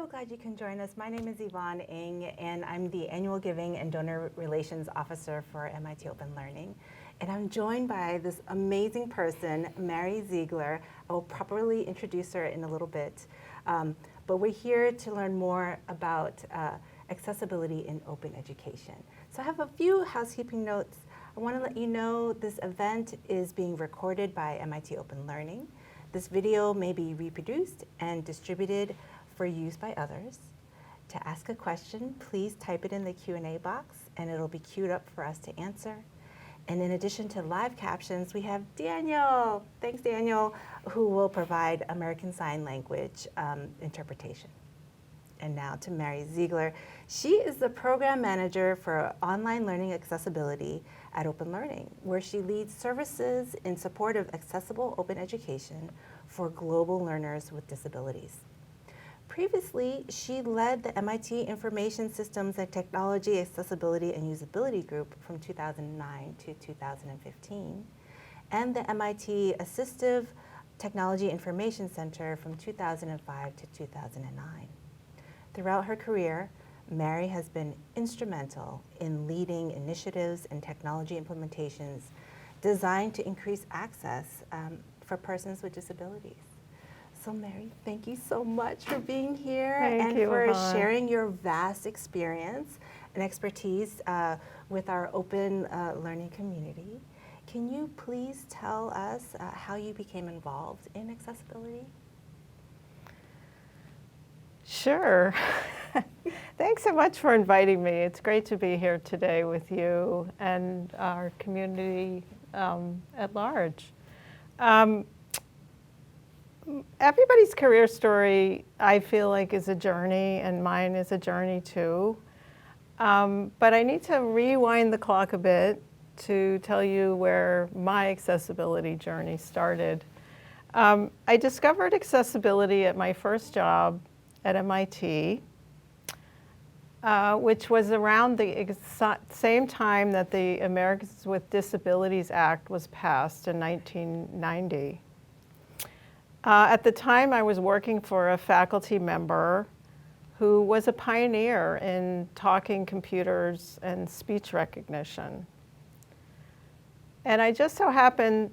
glad you can join us. My name is Yvonne Ng, and I'm the Annual Giving and Donor Relations Officer for MIT Open Learning. And I'm joined by this amazing person, Mary Ziegler. I will properly introduce her in a little bit. But we're here to learn more about accessibility in open education. So I have a few housekeeping notes. I want to let you know this event is being recorded by MIT Open Learning. This video may be reproduced and distributed for use by others. To ask a question, please type it in the Q&A box and it'll be queued up for us to answer. And in addition to live captions, we have Daniel, thanks Daniel, who will provide American Sign Language interpretation. And now to Mary Ziegler. She is the Program Manager for Online Learning Accessibility at Open Learning, where she leads services in support of accessible open education for global learners with disabilities. Previously, she led the MIT Information Systems and Technology Accessibility and Usability Group from 2009 to 2015, and the MIT Assistive Technology Information Center from 2005 to 2009. Throughout her career, Mary has been instrumental in leading initiatives and technology implementations designed to increase access for persons with disabilities. So Mary, thank you so much for being here and for sharing your vast experience and expertise with our open learning community. Can you please tell us how you became involved in accessibility? Sure. Thanks so much for inviting me. It's great to be here today with you and our community at large. Everybody's career story, I feel like, is a journey, and mine is a journey too. But I need to rewind the clock a bit to tell you where my accessibility journey started. I discovered accessibility at my first job at MIT, which was around the same time that the Americans with Disabilities Act was passed in 1990. At the time, I was working for a faculty member who was a pioneer in talking computers and speech recognition. And I just so happened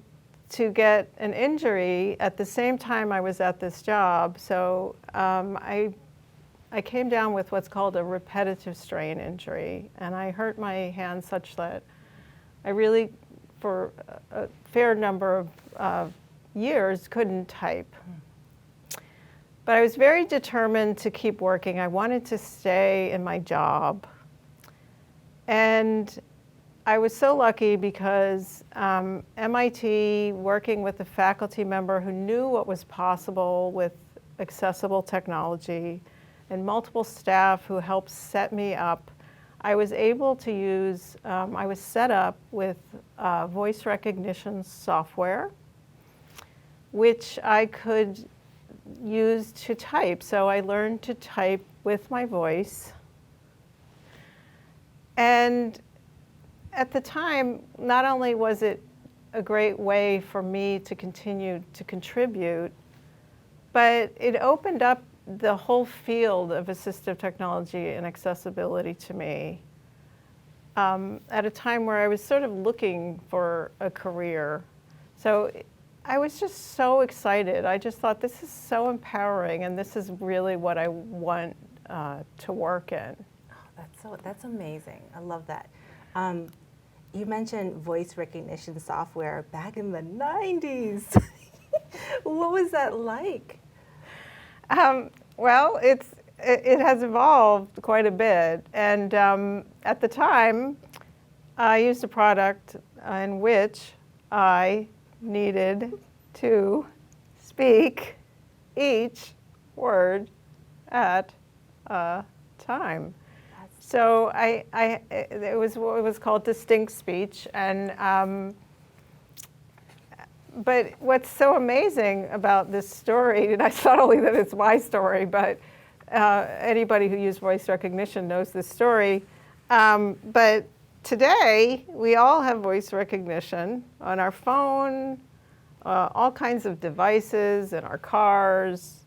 to get an injury at the same time I was at this job. So I came down with what's called a repetitive strain injury. And I hurt my hand such that I really, for a fair number of years, couldn't type. But I was very determined to keep working. I wanted to stay in my job. And I was so lucky because MIT, working with a faculty member who knew what was possible with accessible technology, and multiple staff who helped set me up, I was able to use, I was set up with voice recognition software, which I could use to type. So I learned to type with my voice. And at the time, not only was it a great way for me to continue to contribute, but it opened up the whole field of assistive technology and accessibility to me at a time where I was sort of looking for a career. So I was just so excited. I just thought, this is so empowering, and this is really what I want to work in. Oh, that's amazing. I love that. You mentioned voice recognition software back in the 90s. What was that like? Well, it has evolved quite a bit. And at the time, I used a product in which I needed to speak each word at a time. So it was called distinct speech, and but what's so amazing about this story, and it's not only that it's my story, but anybody who used voice recognition knows this story. But today, we all have voice recognition on our phone, all kinds of devices in our cars.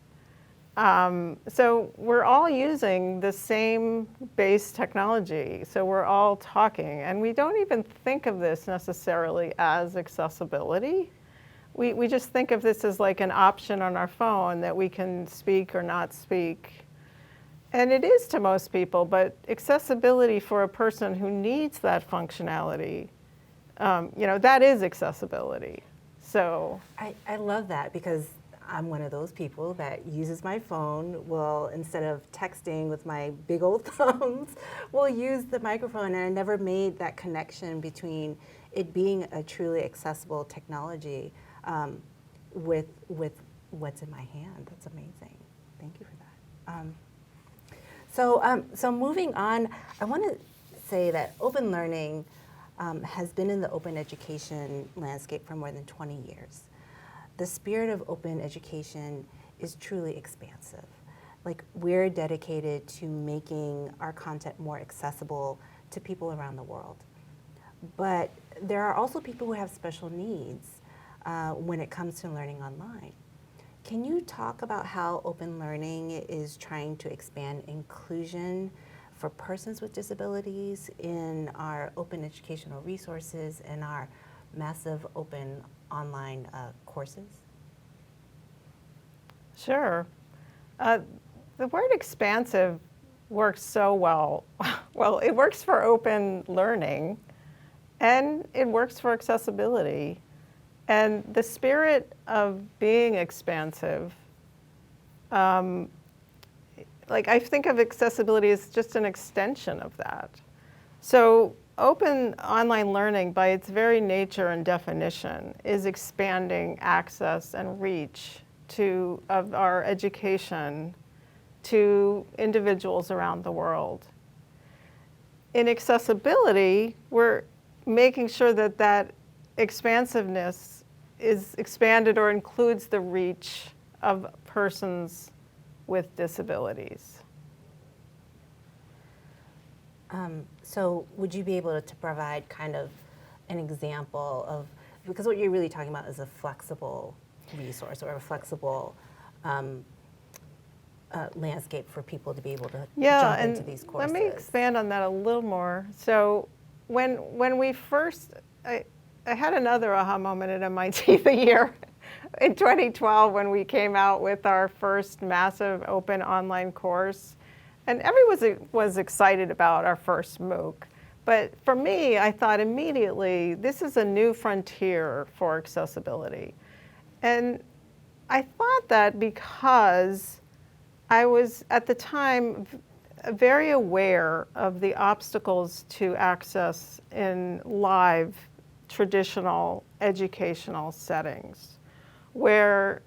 So we're all using the same base technology. So we're all talking, and we don't even think of this necessarily as accessibility. We just think of this as like an option on our phone that we can speak or not speak. And it is to most people, but accessibility for a person who needs that functionality, that is accessibility. So I love that because I'm one of those people that uses my phone, will, instead of texting with my big old thumbs, will use the microphone, and I never made that connection between it being a truly accessible technology with what's in my hand. That's amazing. Thank you for that. So moving on, I want to say that open learning has been in the open education landscape for more than 20 years. The spirit of open education is truly expansive. Like, we're dedicated to making our content more accessible to people around the world. But there are also people who have special needs when it comes to learning online. Can you talk about how open learning is trying to expand inclusion for persons with disabilities in our open educational resources and our massive open online courses? Sure. The word expansive works so well. Well, it works for open learning, and it works for accessibility. And the spirit of being expansive, like, I think of accessibility as just an extension of that. So open online learning, by its very nature and definition, is expanding access and reach of our education to individuals around the world. In accessibility, we're making sure that that expansiveness is expanded or includes the reach of persons with disabilities. So would you be able to provide kind of an example of, because what you're really talking about is a flexible resource or a flexible landscape for people to be able to jump into these courses. Let me expand on that a little more. So when we first, I had another aha moment at MIT the year in 2012 when we came out with our first massive open online course. And everyone was excited about our first MOOC. But for me, I thought immediately, this is a new frontier for accessibility. And I thought that because I was, at the time, very aware of the obstacles to access in live, traditional educational settings, where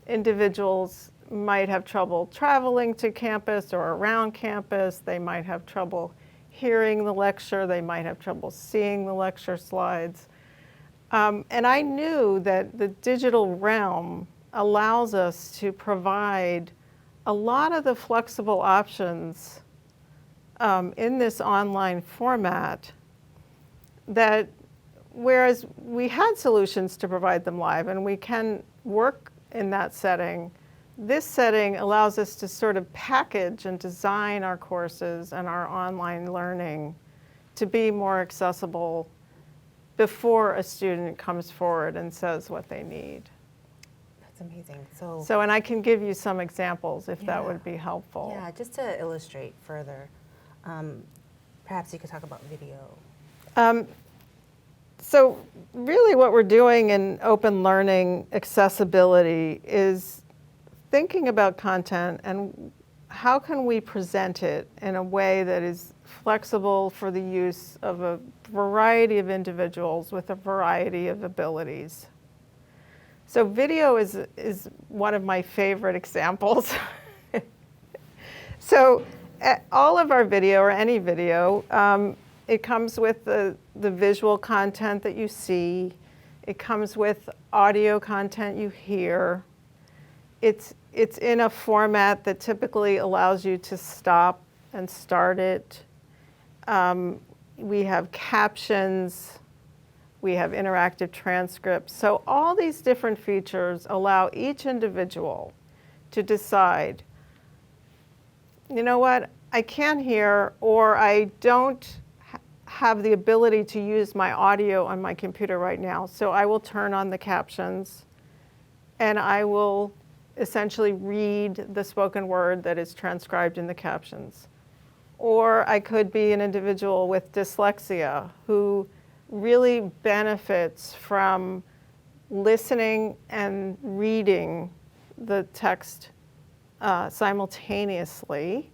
individuals might have trouble traveling to campus or around campus. They might have trouble hearing the lecture. They might have trouble seeing the lecture slides. And I knew that the digital realm allows us to provide a lot of the flexible options in this online format, that whereas we had solutions to provide them live and we can work in that setting, this setting allows us to sort of package and design our courses and our online learning to be more accessible before a student comes forward and says what they need. That's amazing. And I can give you some examples if that would be helpful. Yeah, just to illustrate further, perhaps you could talk about video. So really what we're doing in open learning accessibility is thinking about content and how can we present it in a way that is flexible for the use of a variety of individuals with a variety of abilities. So video is one of my favorite examples. So all of our video, or any video, it comes with the visual content that you see. It comes with audio content you hear. It's in a format that typically allows you to stop and start it. We have captions. We have interactive transcripts. So all these different features allow each individual to decide, you know what, I can't hear, or I don't have the ability to use my audio on my computer right now, so I will turn on the captions and I will essentially read the spoken word that is transcribed in the captions. Or I could be an individual with dyslexia who really benefits from listening and reading the text simultaneously.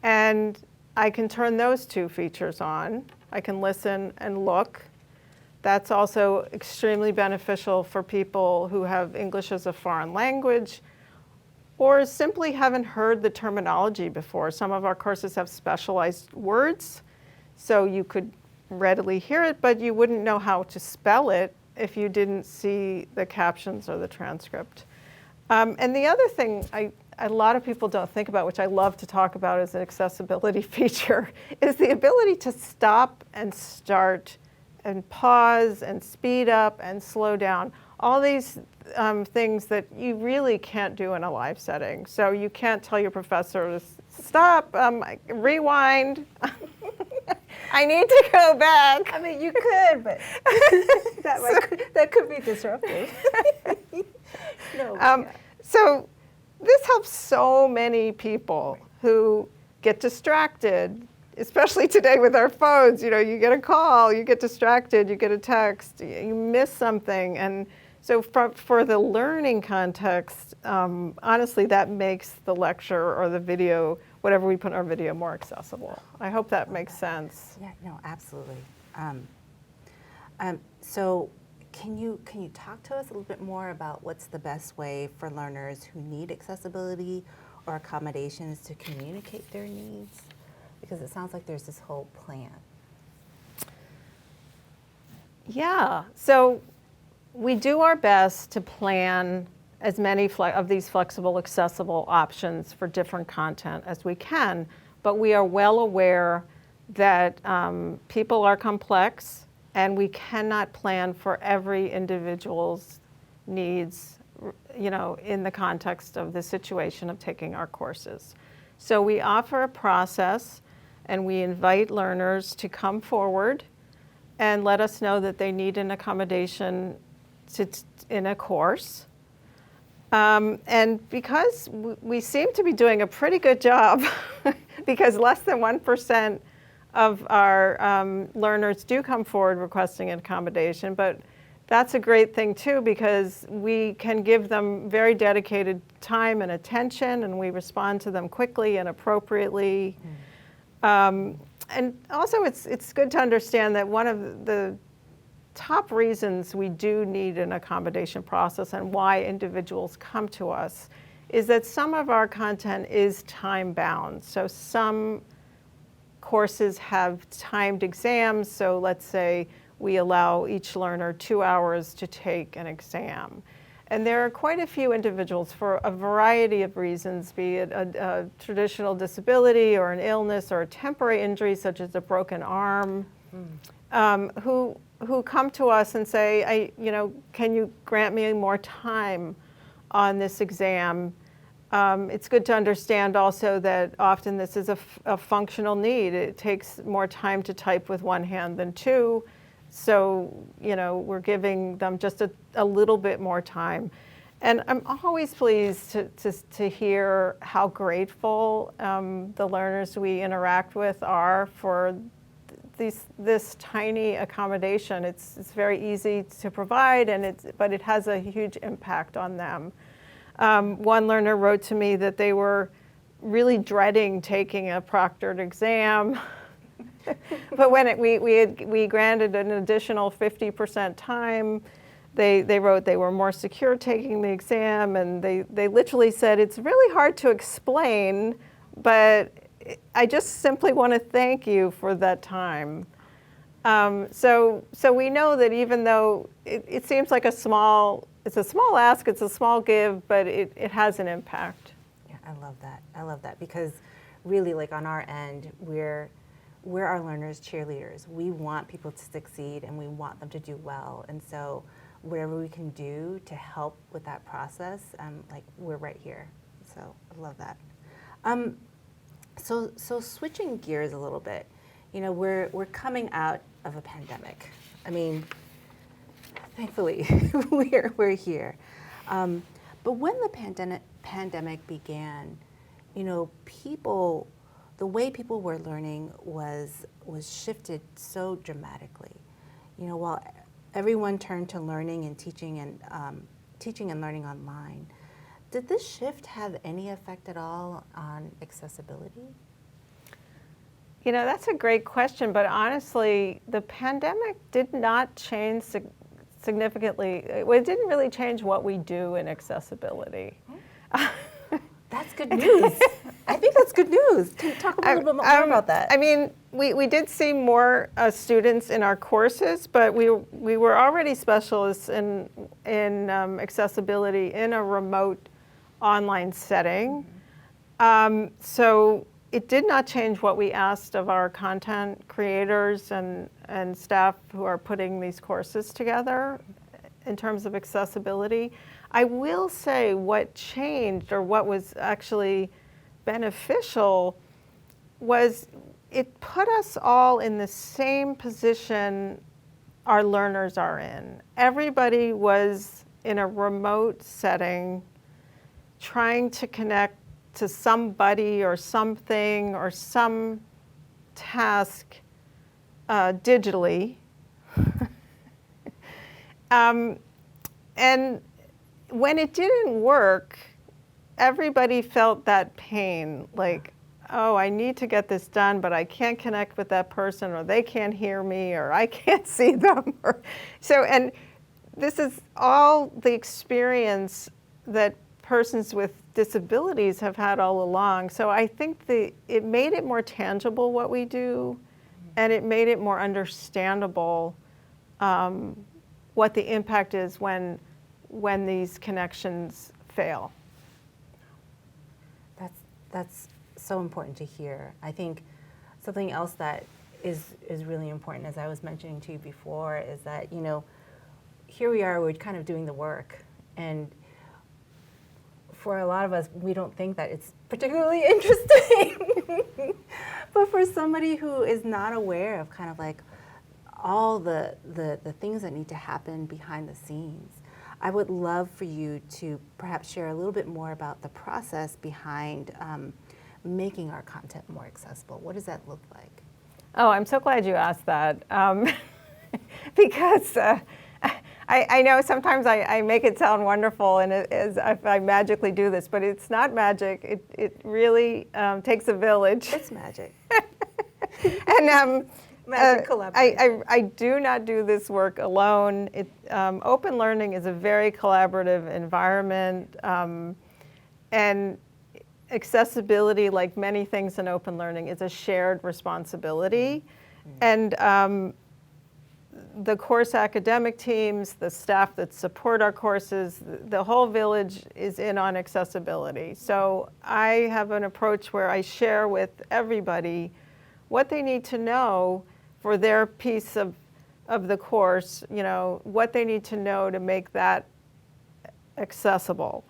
And I can turn those two features on. I can listen and look. That's also extremely beneficial for people who have English as a foreign language or simply haven't heard the terminology before. Some of our courses have specialized words, so you could readily hear it, but you wouldn't know how to spell it if you didn't see the captions or the transcript. And the other thing a lot of people don't think about, which I love to talk about as an accessibility feature, is the ability to stop and start and pause and speed up and slow down. All these things that you really can't do in a live setting. So you can't tell your professor to stop, rewind. I need to go back. I mean, you could, but that could be disruptive. No. So this helps so many people who get distracted, especially today with our phones. You know, you get a call, you get distracted, you get a text, you miss something. And so for the learning context, honestly, that makes the lecture or the video, whatever we put in our video, more accessible. I hope that makes sense. Yeah, no, absolutely. So can you talk to us a little bit more about what's the best way for learners who need accessibility or accommodations to communicate their needs? Because it sounds like there's this whole plan. Yeah, so we do our best to plan as many of these flexible, accessible options for different content as we can, but we are well aware that people are complex and we cannot plan for every individual's needs, you know, in the context of the situation of taking our courses. So we offer a process and we invite learners to come forward and let us know that they need an accommodation in a course. And because we seem to be doing a pretty good job, because less than 1% of our learners do come forward requesting an accommodation, but that's a great thing too, because we can give them very dedicated time and attention, and we respond to them quickly and appropriately. And also it's good to understand that one of the top reasons we do need an accommodation process and why individuals come to us is that some of our content is time bound. So some courses have timed exams. So let's say we allow each learner 2 hours to take an exam. And there are quite a few individuals for a variety of reasons, be it a traditional disability or an illness or a temporary injury such as a broken arm, who come to us and say, can you grant me more time on this exam? It's good to understand also that often this is a functional need. It takes more time to type with one hand than two. So, we're giving them just a little bit more time. And I'm always pleased to hear how grateful the learners we interact with are for this tiny accommodation. It's very easy to provide, but it has a huge impact on them. One learner wrote to me that they were really dreading taking a proctored exam. But when we granted an additional 50% time, they wrote they were more secure taking the exam, and they literally said, it's really hard to explain, but I just simply want to thank you for that time. So we know that even though it seems like it's a small ask, it's a small give, but it has an impact. Yeah, I love that because really, like on our end, we're our learners' cheerleaders. We want people to succeed and we want them to do well. And so whatever we can do to help with that process, like we're right here. So I love that. So switching gears a little bit, you know, we're coming out of a pandemic. I mean, thankfully, we're here. But when the pandemic began, you know, the way people were learning was shifted so dramatically. You know, while everyone turned to learning and teaching and learning online, did this shift have any effect at all on accessibility? You know, that's a great question, but honestly, the pandemic did not change significantly. It didn't really change what we do in accessibility. That's good news. I think that's good news. Can you talk a little bit more about that? I mean, we did see more students in our courses, but we were already specialists in accessibility in a remote online setting. So it did not change what we asked of our content creators and staff who are putting these courses together in terms of accessibility. I will say what changed, or what was actually beneficial, was it put us all in the same position our learners are in. Everybody was in a remote setting trying to connect to somebody or something or some task digitally. And when it didn't work, everybody felt that pain, like, oh, I need to get this done, but I can't connect with that person, or they can't hear me, or I can't see them. And this is all the experience that persons with disabilities have had all along. So I think it made it more tangible what we do, and it made it more understandable what the impact is when these connections fail. That's so important to hear. I think something else that is really important, as I was mentioning to you before, is that, you know, here we are, we're kind of doing the work, and for a lot of us, we don't think that it's particularly interesting. But for somebody who is not aware of kind of like all the things that need to happen behind the scenes, I would love for you to perhaps share a little bit more about the process behind making our content more accessible. What does that look like? Oh, I'm so glad you asked that. Because I know sometimes I make it sound wonderful, and if I magically do this, but it's not magic. It really takes a village. It's magic. And magic collaboration. I do not do this work alone. Open learning is a very collaborative environment, and accessibility, like many things in open learning, is a shared responsibility. And the course academic teams, the staff that support our courses, the whole village is in on accessibility. So I have an approach where I share with everybody what they need to know for their piece of the course, you know, what they need to know to make that accessible.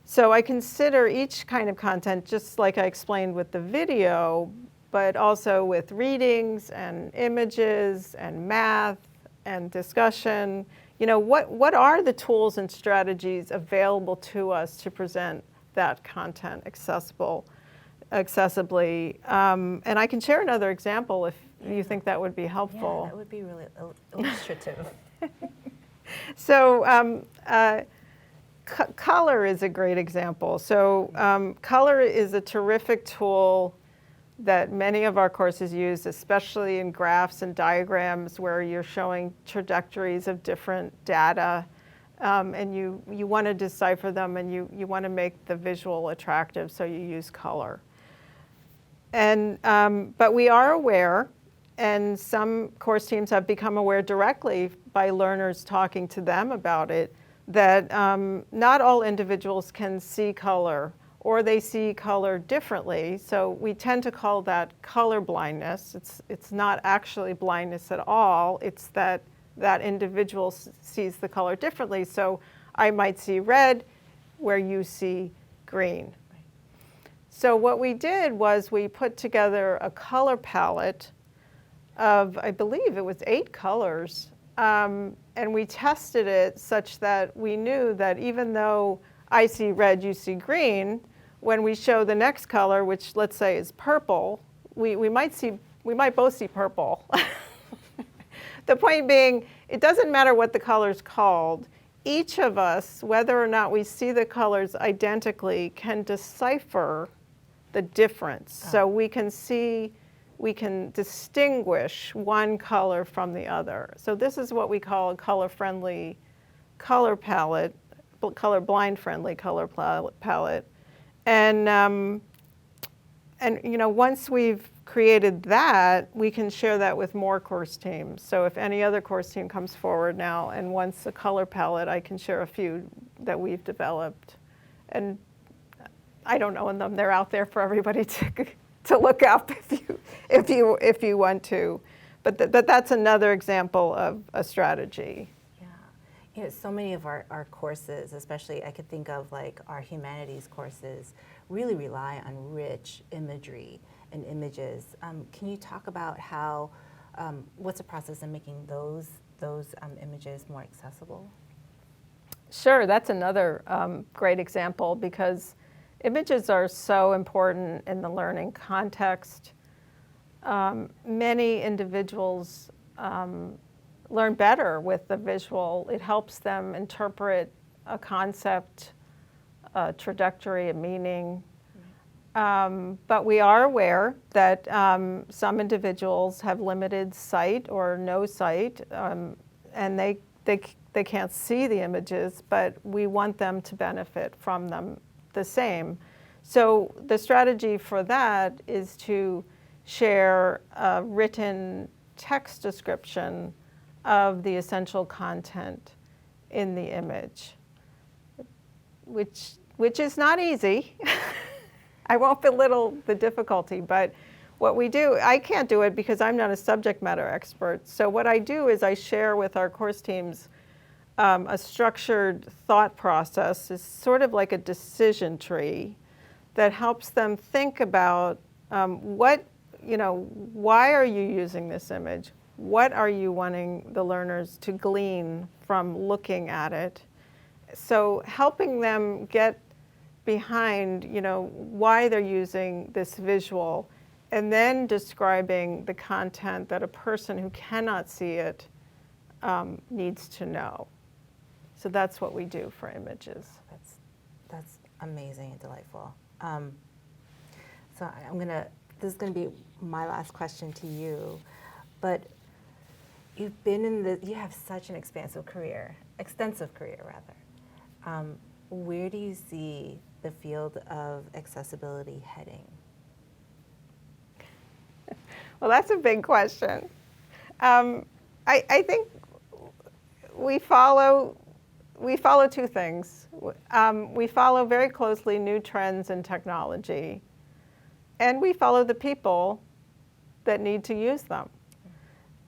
So I consider each kind of content, just like I explained with the video, but also with readings and images and math and discussion. You know, what are the tools and strategies available to us to present that content accessibly? And I can share another example if you think that would be helpful. Yeah, that would be really illustrative. So color is a great example. So color is a terrific tool that many of our courses use, especially in graphs and diagrams where you're showing trajectories of different data, and you want to decipher them, and you want to make the visual attractive, so you use color. And but we are aware, and some course teams have become aware directly by learners talking to them about it, that not all individuals can see color, or they see color differently. So we tend to call that color blindness. It's not actually blindness at all. It's that that individual sees the color differently. So I might see red where you see green. So what we did was we put together a color palette of, I believe it was 8 colors, and we tested it such that we knew that even though I see red, you see green, when we show the next color, which let's say is purple, we might both see purple. The point being, it doesn't matter what the color's called. Each of us, whether or not we see the colors identically, can decipher the difference. So we can distinguish one color from the other. So this is what we call a color-friendly color palette, color-blind-friendly color palette. And you know, once we've created that, we can share that with more course teams. So if any other course team comes forward now and wants a color palette, I can share a few that we've developed. And I don't own them; they're out there for everybody to look up if you want to. But that's another example of a strategy. Yeah, you know, so many of our courses, especially I could think of like our humanities courses, really rely on rich imagery and images. Can you talk about how, what's the process in making those images more accessible? Sure, that's another great example, because images are so important in the learning context. Many individuals learn better with the visual. It helps them interpret a concept, a trajectory, a meaning. But we are aware that some individuals have limited sight or no sight, and they can't see the images, but we want them to benefit from them the same. So the strategy for that is to share a written text description of the essential content in the image, which is not easy. I won't belittle the difficulty, but what we do, I can't do it because I'm not a subject matter expert. So what I do is I share with our course teams a structured thought process. Is sort of like a decision tree that helps them think about why are you using this image? What are you wanting the learners to glean from looking at it? So helping them get behind, why they're using this visual, and then describing the content that a person who cannot see it needs to know. So that's what we do for images. That's amazing and delightful. So this is gonna be my last question to you, but you have such an extensive career rather. Where do you see the field of accessibility heading? Well, that's a big question. I think we follow two things. We follow very closely new trends in technology, and we follow the people that need to use them.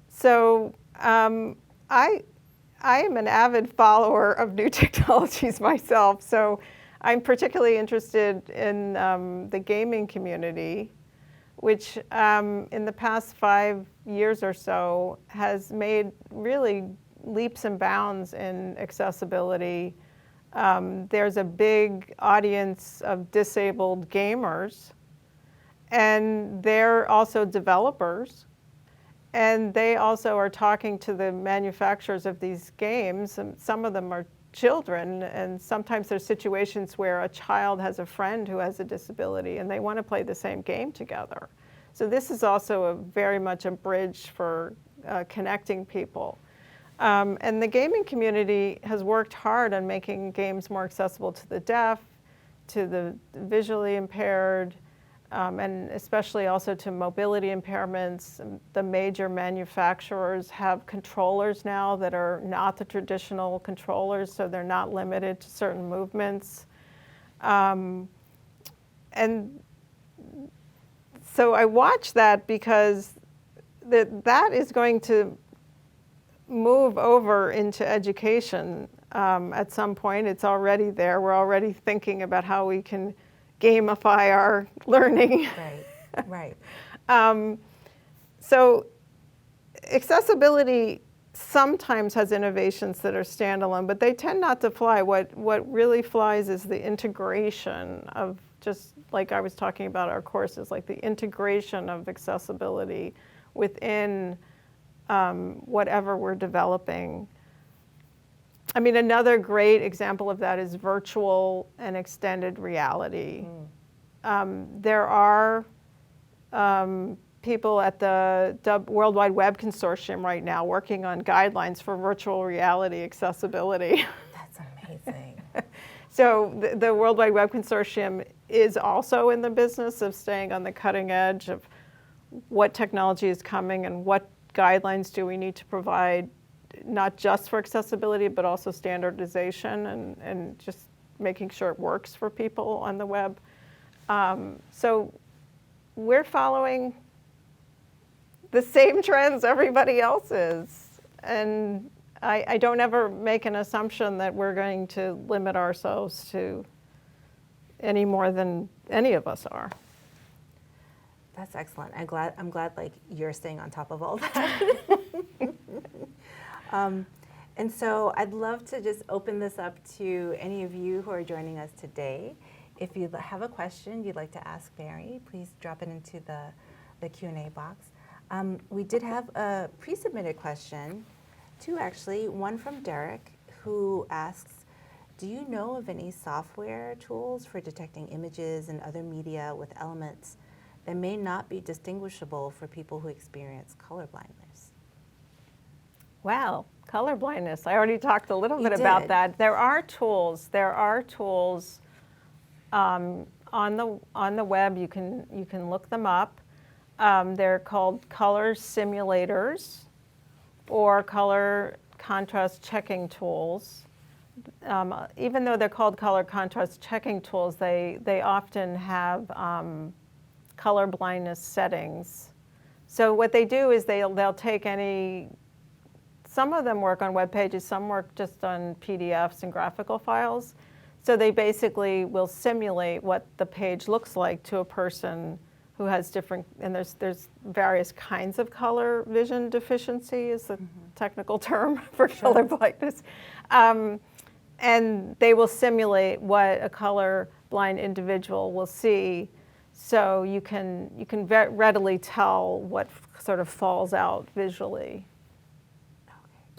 So I am an avid follower of new technologies myself. So I'm particularly interested in the gaming community, which in the past 5 years or so has made really leaps and bounds in accessibility. There's a big audience of disabled gamers, and they're also developers. And they also are talking to the manufacturers of these games, and some of them are children, and sometimes there's situations where a child has a friend who has a disability and they want to play the same game together. So this is also very much a bridge for connecting people. And the gaming community has worked hard on making games more accessible to the deaf, to the visually impaired, and especially also to mobility impairments. The major manufacturers have controllers now that are not the traditional controllers, so they're not limited to certain movements. And so I watch that because that is going to move over into education at some point. It's already there. We're already thinking about how we can gamify our learning. Right, right. So accessibility sometimes has innovations that are standalone, but they tend not to fly. What really flies is the integration of, just like I was talking about our courses, like the integration of accessibility within whatever we're developing. I mean, another great example of that is virtual and extended reality. There are people at the World Wide Web Consortium right now working on guidelines for virtual reality accessibility. That's amazing. So the World Wide Web Consortium is also in the business of staying on the cutting edge of what technology is coming and what guidelines do we need to provide, not just for accessibility, but also standardization and just making sure it works for people on the web. So we're following the same trends everybody else is. And I don't ever make an assumption that we're going to limit ourselves to any more than any of us are. That's excellent. I'm glad like you're staying on top of all that. And so I'd love to just open this up to any of you who are joining us today. If you have a question you'd like to ask Mary, please drop it into the Q&A box. We did have a pre-submitted question, two actually, one from Derek, who asks, do you know of any software tools for detecting images and other media with elements that may not be distinguishable for people who experience color blindness? Wow, color blindness. I already talked a little bit You about did. that. There are tools on the web. You can look them up. They're called color simulators or color contrast checking tools. Even though they're called color contrast checking tools, they often have color blindness settings. So what they do is they'll take some of them work on web pages, some work just on PDFs and graphical files. So they basically will simulate what the page looks like to a person who has different, and there's various kinds of color vision deficiency is the technical term for color blindness. And they will simulate what a color blind individual will see, so you can readily tell what sort of falls out visually.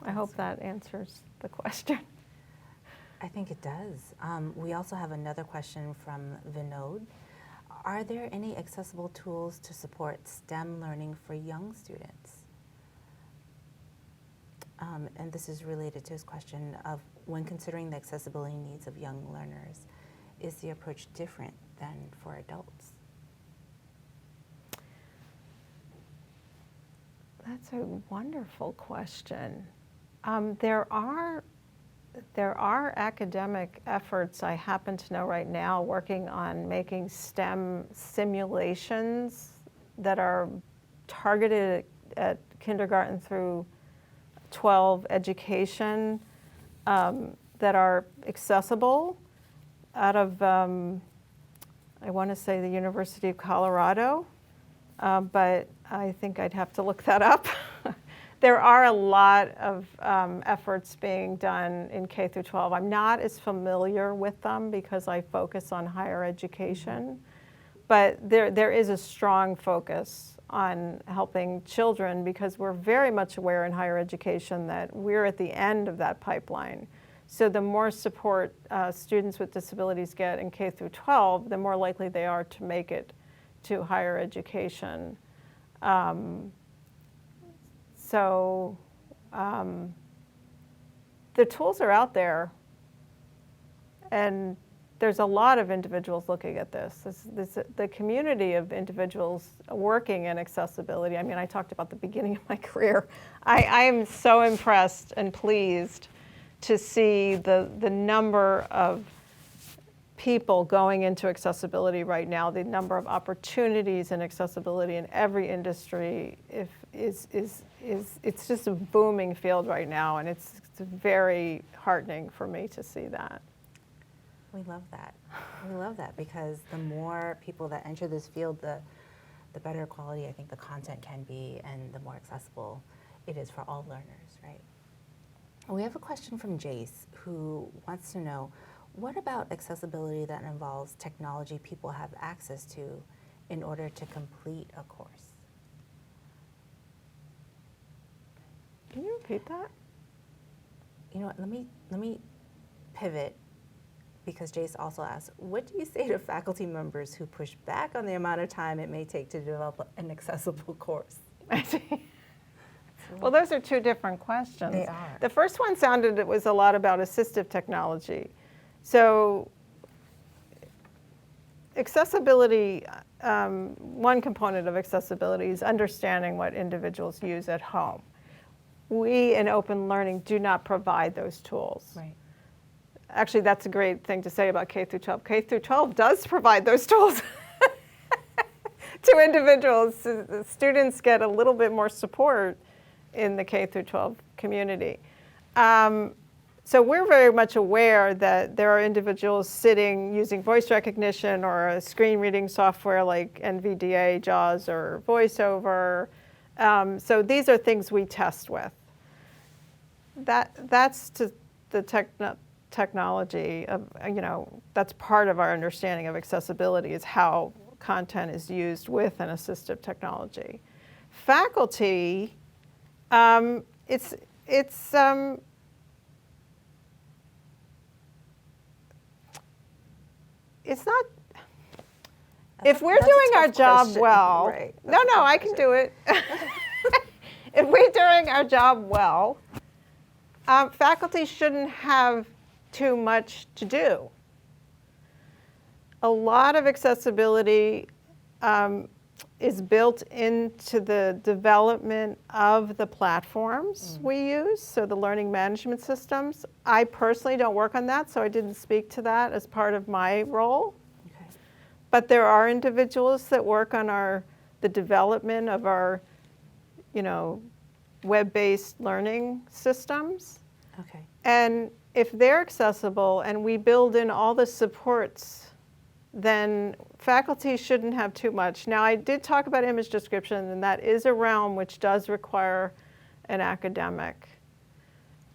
I hope that answers the question. I think it does. We also have another question from Vinod. Are there any accessible tools to support STEM learning for young students? And this is related to his question of, when considering the accessibility needs of young learners, is the approach different than for adults? That's a wonderful question. There are academic efforts I happen to know right now working on making STEM simulations that are targeted at kindergarten through 12 education that are accessible out of, I want to say the University of Colorado, but I think I'd have to look that up. There are a lot of efforts being done in K through 12. I'm not as familiar with them because I focus on higher education, but there is a strong focus on helping children because we're very much aware in higher education that we're at the end of that pipeline. So the more support students with disabilities get in K through 12, the more likely they are to make it to higher education. So the tools are out there, and there's a lot of individuals looking at this. The community of individuals working in accessibility. I mean, I talked about the beginning of my career. I am so impressed and pleased to see the number of people going into accessibility right now. The number of opportunities in accessibility in every industry is it's just a booming field right now, and it's very heartening for me to see that. We love that. We love that because the more people that enter this field, the better quality I think the content can be and the more accessible it is for all learners, right? We have a question from Jace who wants to know, what about accessibility that involves technology people have access to in order to complete a course? Can you repeat that? You know what, let me pivot because Jace also asked, what do you say to faculty members who push back on the amount of time it may take to develop an accessible course? I see. Well, those are two different questions. They are. The first one sounded, it was a lot about assistive technology. So accessibility, one component of accessibility is understanding what individuals use at home. We in open learning do not provide those tools. Right. Actually, that's a great thing to say about K through 12. K through 12 does provide those tools to individuals. Students get a little bit more support in the K through 12 community. So we're very much aware that there are individuals sitting using voice recognition or a screen reading software like NVDA, JAWS, or VoiceOver. So these are things we test with. That's to the technology of, that's part of our understanding of accessibility is how content is used with an assistive technology. Faculty, it's not, if we're doing our job well, right. no, I can do it. If we're doing our job well, faculty shouldn't have too much to do. A lot of accessibility is built into the development of the platforms we use, so the learning management systems. I personally don't work on that, so I didn't speak to that as part of my role. Okay. But there are individuals that work on the development of our, web-based learning systems. Okay. And if they're accessible and we build in all the supports, then faculty shouldn't have too much. Now, I did talk about image description, and that is a realm which does require an academic.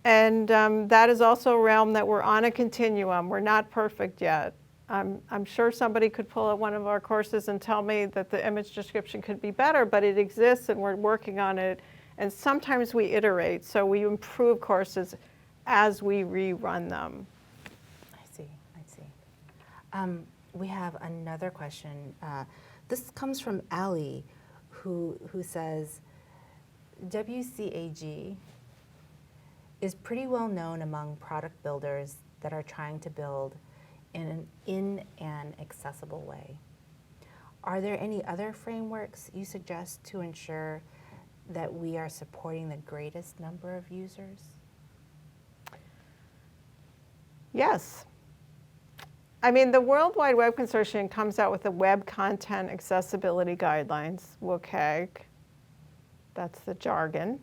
And that is also a realm that we're on a continuum. We're not perfect yet. I'm sure somebody could pull out one of our courses and tell me that the image description could be better, but it exists and we're working on it. And sometimes we iterate, so we improve courses as we rerun them. I see. We have another question. This comes from Ali, who says, WCAG is pretty well known among product builders that are trying to build in an accessible way. Are there any other frameworks you suggest to ensure that we are supporting the greatest number of users? Yes. I mean, the World Wide Web Consortium comes out with the Web Content Accessibility Guidelines, WCAG. That's the jargon.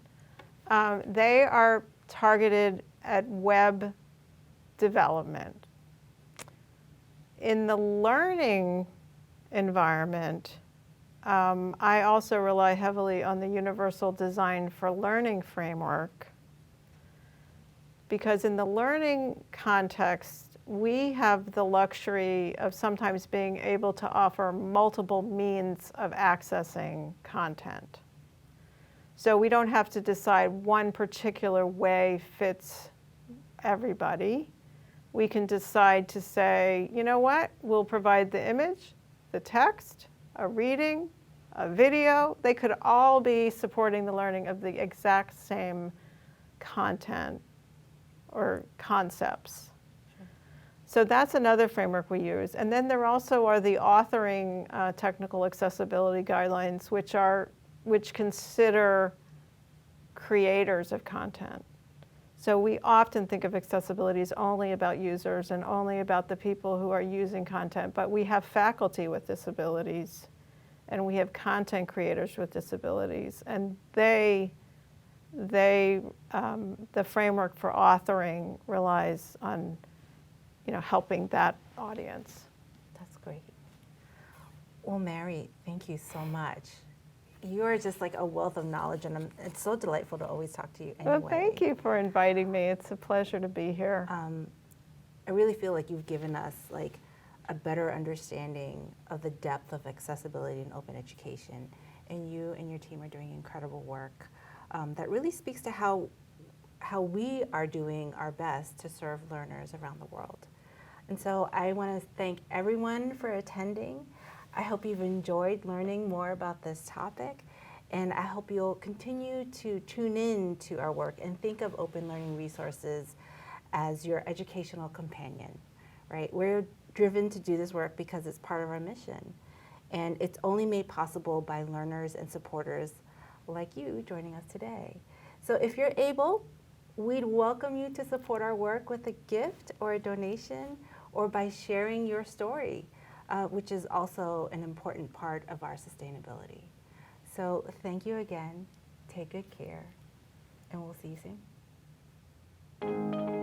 They are targeted at web development. In the learning environment, I also rely heavily on the Universal Design for Learning framework, because in the learning context, we have the luxury of sometimes being able to offer multiple means of accessing content. So we don't have to decide one particular way fits everybody. We can decide to say, you know what, we'll provide the image, the text, a reading, a video. They could all be supporting the learning of the exact same content or concepts. So that's another framework we use. And then there also are the authoring technical accessibility guidelines, which consider creators of content. So we often think of accessibility as only about users and only about the people who are using content, but we have faculty with disabilities and we have content creators with disabilities, and they the framework for authoring relies on, helping that audience. That's great. Well, Mary, thank you so much. You are just like a wealth of knowledge, and it's so delightful to always talk to you anyway. Well, thank you for inviting me. It's a pleasure to be here. I really feel like you've given us like a better understanding of the depth of accessibility in open education, and you and your team are doing incredible work that really speaks to how we are doing our best to serve learners around the world. And so I want to thank everyone for attending. I hope you've enjoyed learning more about this topic, and I hope you'll continue to tune in to our work and think of open learning resources as your educational companion, right? We're driven to do this work because it's part of our mission, and it's only made possible by learners and supporters like you joining us today. So if you're able, we'd welcome you to support our work with a gift or a donation, or by sharing your story, which is also an important part of our sustainability. So thank you again, take good care, and we'll see you soon.